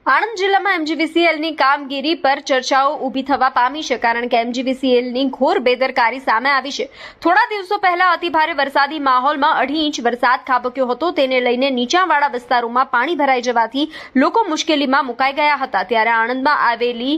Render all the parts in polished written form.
આણંદ જિલ્લામાં એમજીવીસીએલની કામગીરી પર ચર્ચાઓ ઊભી થવા પામી છે, કારણ કે એમજીવીસીએલની ઘોર બેદરકારી સામે આવી છે। થોડા દિવસો પહેલા અતિભારે વરસાદી માહોલમાં 2.5 ઇંચ વરસાદ ખાબક્યો હતો। તેને લઈને નીચાણવાળા વિસ્તારોમાં પાણી ભરાઈ જવાથી લોકો મુશ્કેલીમાં મુકાઈ ગયા હતા। ત્યારે આણંદમાં આવેલી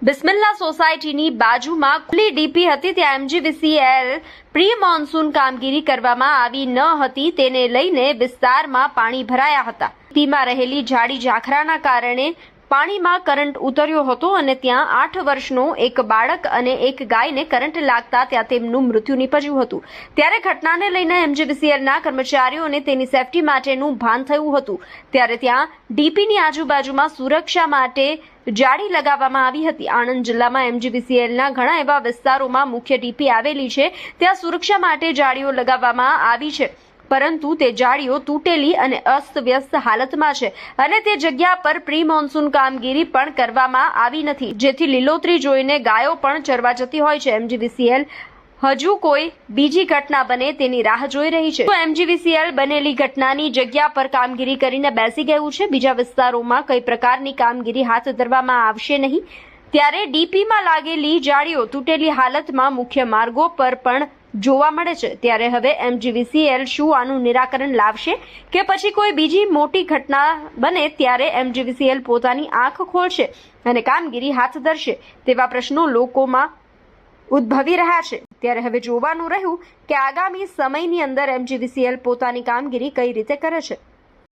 બિસ્મિલ્લા સોસાયટીની બાજુમાં ખુલ્લી ડીપી હતી, ત્યાં એમજીવીસીએલ પ્રી મોન્સૂન કામગીરી કરવામાં આવી ન હતી। તેને લઈને વિસ્તારમાં પાણી ભરાયા હતા। ડીપીમાં રહેલી જાડી ઝાખરાના કારણે પાણીમાં કરંટ ઉતર્યો હતો અને ત્યાં 8 વર્ષનો એક બાળક અને એક ગાયને કરંટ લાગતા ત્યાં તેમનું મૃત્યુ નીપજ્યું હતું। ત્યારે ઘટનાને લઈને એમજીવીસીએલના કર્મચારીઓને તેની સેફટી માટેનું ભાન થયું હતું। ત્યારે ત્યાં ડીપીની આજુબાજુમાં સુરક્ષા માટે જાળી લગાવવામાં આવી હતી। આણંદ જિલ્લામાં એમજીવીસીએલના ઘણા એવા વિસ્તારોમાં મુખ્ય ડીપી આવેલી છે, ત્યાં સુરક્ષા માટે જાળીઓ લગાવવામાં આવી છે, પરંતુ તે જાળીઓ તૂટેલી અને અસ્તવ્યસ્ત હાલતમાં છે અને તે જગ્યા પર પ્રી મોન્સૂન કામગીરી પણ કરવામાં આવી નથી, જેથી લીલોતરી જોઈને ગાયો પણ ચરવા જતી હોય છે। એમજીવીસીએલ હજુ કોઈ બીજી ઘટના બને તેની રાહ જોઈ રહી છે। તો એમજીવીસીએલ બનેલી ઘટનાની જગ્યા પર કામગીરી કરીને બેસી ગયું છે। બીજા વિસ્તારોમાં કઈ પ્રકારની કામગીરી હાથ ધરવામાં આવશે નહીં। ત્યારે ડીપીમાં લાગેલી જાળીઓ તૂટેલી હાલતમાં મુખ્ય માર્ગો પર પણ જોવા મળે છે। ત્યારે હવે એમજીવીસીએલ શું આનું નિરાકરણ લાવશે કે પછી કોઈ બીજી મોટી ઘટના બને ત્યારે એમજીવીસીએલ પોતાની આંખ ખોલશે અને કામગીરી હાથ ધરશે, તેવા પ્રશ્નો લોકોમાં ઉદ્ભવી રહ્યા છે। ત્યારે હવે જોવાનું રહ્યું કે આગામી સમયની અંદર એમજીવીસીએલ પોતાની કામગીરી કઈ રીતે કરે છે।